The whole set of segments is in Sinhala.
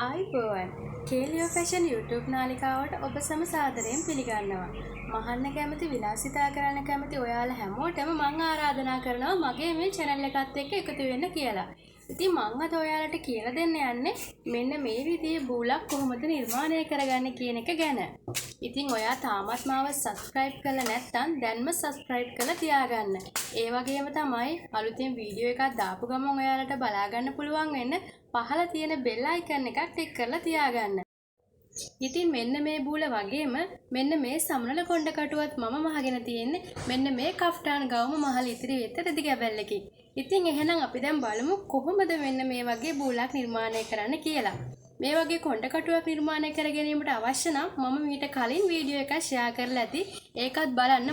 ආයිබෝවන් කේලියෝ ෆැෂන් YouTube නාලිකාවට ඔබ සම සාදරයෙන් පිළිගන්නවා. මහන්න කැමති විලාසිතා කරන්න කැමති ඔයාලා හැමෝටම මං ආරාධනා කරනවා මගේ මේ channel එකත් එක්ක එකතු වෙන්න කියලා. ඉතින් මං අද ඔයාලට කියලා දෙන්න යන්නේ මෙන්න මේ විදිහේ බූලක් කොහොමද නිර්මාණය කරගන්නේ කියන එක ගැන. ඉතින් ඔයා තාමත් මාව subscribe කරලා නැත්නම් දැන්ම subscribe කරලා තියාගන්න. ඒ වගේම තමයි අලුතෙන් වීඩියෝ එකක් දාපු ගමන් ඔයාලට බලා ගන්න පුළුවන් වෙන්න පහළ තියෙන bell icon එකක් ටික් කරලා තියාගන්න. ඉතින් මෙන්න මේ බූල වගේම මෙන්න මේ සමනල කොණ්ඩ කටුවත් මම මහගෙන තියෙන්නේ මෙන්න මේ කෆ්ටාන් ගවම මහල ඉතිරි වෙත රෙදි කැබැල්ලකින්. ඉතින් එහෙනම් අපි දැන් බලමු කොහොමද මෙන්න මේ වගේ බූලක් නිර්මාණය කරන්න කියලා. මේ වගේ කොණ්ඩ කටුවක් නිර්මාණය කර ගැනීමට අවශ්‍ය නම් මම මීට කලින් වීඩියෝ එකක් ෂෙයා කරලා ඇති. ඒකත් බලන්න.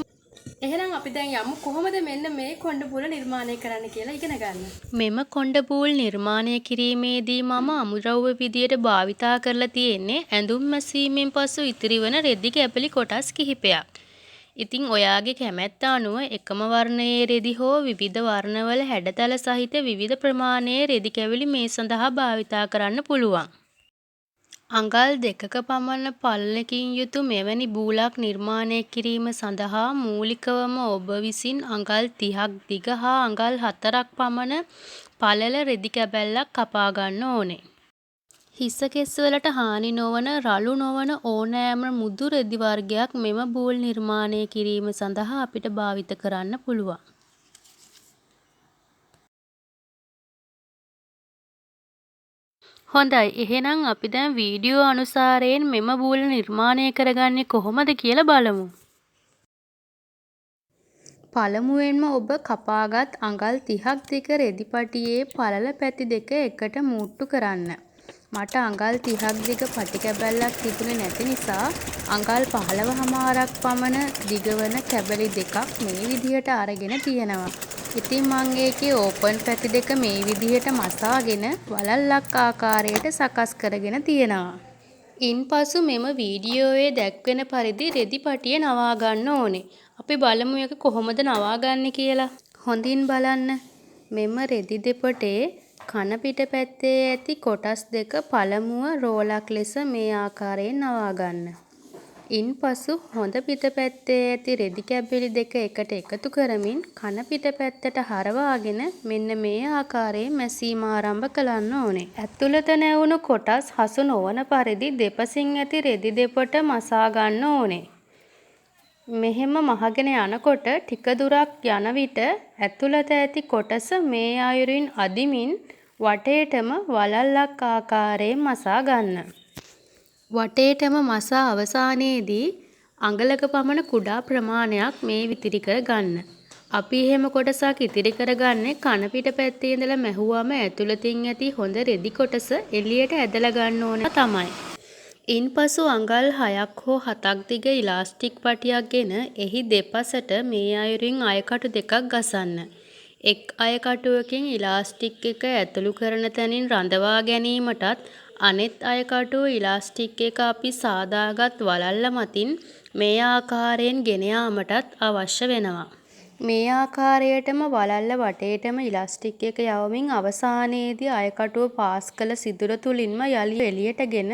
එහෙනම් අපි දැන් යමු කොහොමද මෙන්න මේ කොණ්ඩ බූල නිර්මාණය කරන්න කියලා ඉගෙන ගන්න. මෙම කොණ්ඩ බූල් නිර්මාණය කිරීමේදී මම අමුද්‍රව්‍ය විදියට භාවිතා කරලා තියෙන්නේ ඇඳුම් මැසීමෙන් පසු ඉතිරි වන රෙදි කැපලි කොටස් කිහිපයක්. ඉතින් ඔයාගේ කැමැත්ත අනුව එකම වර්ණයේ රෙදි හෝ විවිධ වර්ණවල හැඩතල සහිත විවිධ ප්‍රමාණයේ රෙදි කැවිලි මේ සඳහා භාවිතා කරන්න පුළුවන්. අඟල් 2ක පමණ පළලකින් යුතු මෙවැනි බූලක් නිර්මාණය කිරීම සඳහා මූලිකවම ඔබ විසින් අඟල් 30ක් දිග හා අඟල් 4ක් පමණ පළල රෙදි කැබැල්ලක් කපා ගන්න ඕනේ. හිස කෙස්වලට හානි නොවන රළු නොවන ඕනෑම මුදු රෙදි වර්ගයක් මෙම බූල් නිර්මාණය කිරීම සඳහා අපිට භාවිත කරන්න පුළුවන්. හොඳයි එහෙනම් අපි දැන් වීඩියෝ අනුසාරයෙන් මෙම බූල නිර්මාණය කරගන්නේ කොහොමද කියලා බලමු. පළමුවෙන්ම ඔබ කපාගත් අඟල් 30ක් දිග රෙදි පටියේ පළල පැති දෙක එකට මූට්ටු කරන්න. මට අඟල් 30ක් දිග පටි කැබැල්ලක් තිබුණේ නැති නිසා අඟල් 15මාරක් පමණ දිග වන කැබලි දෙකක් මේ විදිහට අරගෙන තියෙනවා. ඉතින් මං ඒකේ ඕපන් පැති දෙක මේ විදිහට මසාගෙන වලල්ලක් ආකාරයට සකස් කරගෙන තියෙනවා. ඉන්පසු මෙම වීඩියෝවේ දැක්වෙන පරිදි රෙදි පටිය නවා ගන්න ඕනේ. අපි බලමු එක කොහොමද නවා ගන්න කියලා. හොඳින් බලන්න. මෙම රෙදි දෙපටේ කන පිට පැත්තේ ඇති කොටස් දෙක පළමුව රෝලක් ලෙස මේ ආකාරයෙන් නවා ගන්න. ඉන්පසු හොඳ පිට පැත්තේ ඇති රෙදි කැබලි දෙක එකට එකතු කරමින් කන පිට පැත්තට හරවාගෙන මෙන්න මේ ආකාරයෙන් මැසීම ආරම්භ කරන්න ඕනේ. ඇතුළත නැවුණු කොටස් හසු නොවන පරිදි දෙපසින් ඇති රෙදි දෙපට මසා ගන්න ඕනේ. මෙහෙම මහගෙන යනකොට ටික දුරක් යන විට ඇතුළත ඇති කොටස මේ අයුරින් අදිමින් වටේටම වලල්ලක් ආකාරයෙන් මසා ගන්න. වටේටම මසා අවසානයේදී අඟලක පමණ කුඩා ප්‍රමාණයක් මේ ඉතිරි කර ගන්න. අපි එහෙම කොටසක් ඉතිරි කරගන්නේ කන පිට පැත්තේ ඉඳලා මැහුවම ඇතුළතින් ඇති හොඳ රෙදි කොටස එළියට ඇදලා ගන්න ඕන තමයි. ඉන්පසු අඟල් 6ක් හෝ 7ක් දිග ඉලාස්ටික් පටියක් ගෙන එහි දෙපසට මේ අයුරින් අයකටු දෙකක් ගසන්න. එක් අයකටුවකින් ඉලාස්ටික් එක ඇතුළු කරන තැනින් රඳවා ගැනීමටත් අනෙත් අයකටුව ඉලාස්ටික් එක අපි සාදාගත් වලල්ල මතින් මේ ආකාරයෙන් ගෙන යාමටත් අවශ්‍ය වෙනවා. මේ ආකාරයටම වලල්ල වටේටම ඉලාස්ටික් එක යවමින් අවසානයේදී අයකටුව පාස් කළ සිදුර තුලින්ම යලි එළියටගෙන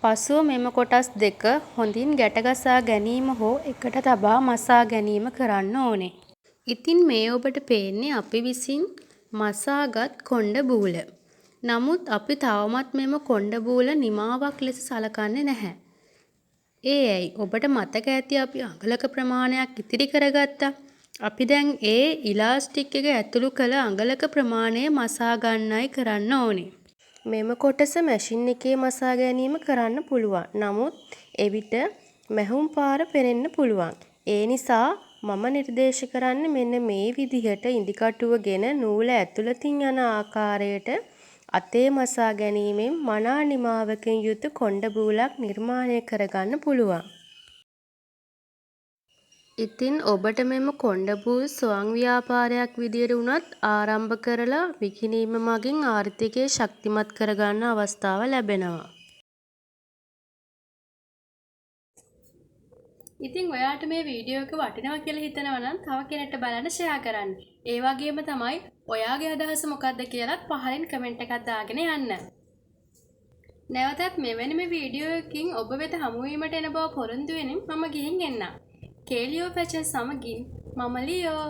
පසුව මෙම කොටස් දෙක හොඳින් ගැටගසා ගැනීම හෝ එකට තබා මසා ගැනීම කරන්න ඕනේ. ඉතින් මේ ඔබට පේන්නේ අපි විසින් මසාගත් කොණ්ඩ බූල. නමුත් අපි තවමත් මෙම කොණ්ඩ බූල නිමාවක් ලෙස සලකන්නේ නැහැ. ඒ ඇයි ඔබට මතක ඇති අපි අඟලක ප්‍රමාණයක් ඉතිරි කරගත්තා. අපි දැන් ඒ ඉලාස්ටික් එක ඇතුළු කළ අඟලක ප්‍රමාණය මසා ගන්නයි කරන්න ඕනේ. මෙම කොටස මැෂින් එකේ මසා ගැනීම කරන්න පුළුවන්. නමුත් එවිට මැහුම් පාර පෙනෙන්න පුළුවන්. ඒ නිසා මම නිර්දේශ කරන්නේ මෙන්න මේ විදිහට ඉදිකටුවගෙන නූල ඇතුළතින් යන ආකාරයට අතේ මසා ගැනීමෙන් මනා නිමාවකින් යුතු කොණ්ඩ බූලක් නිර්මාණය කරගන්න පුළුවන්. ඉතින් ඔබට මෙම කොණ්ඩ බූල් ස්වයං ව්‍යාපාරයක් විදියට උනත් ආරම්භ කරලා විකිණීම මගින් ආර්ථිකය ශක්තිමත් කරගන්න අවස්ථාව ලැබෙනවා. ඉතින් ඔයාට මේ වීඩියෝ එක වටිනවා කියලා හිතනවා නම් තව කෙනෙක්ට බලන්න ෂෙයා කරන්න. ඒ වගේම තමයි ඔයාගේ අදහස මොකක්ද කියලාත් පහලින් කමෙන්ට් එකක් දාගෙන යන්න. නැවතත් මෙවැනිම වීඩියෝ එකකින් ඔබ වෙත හමුවීමට එන බව පොරොන්දු වෙමින් මම ගිහින් එන්නම්. කේලියෝ ෆැෂන් සමගින් මම ලියෝ.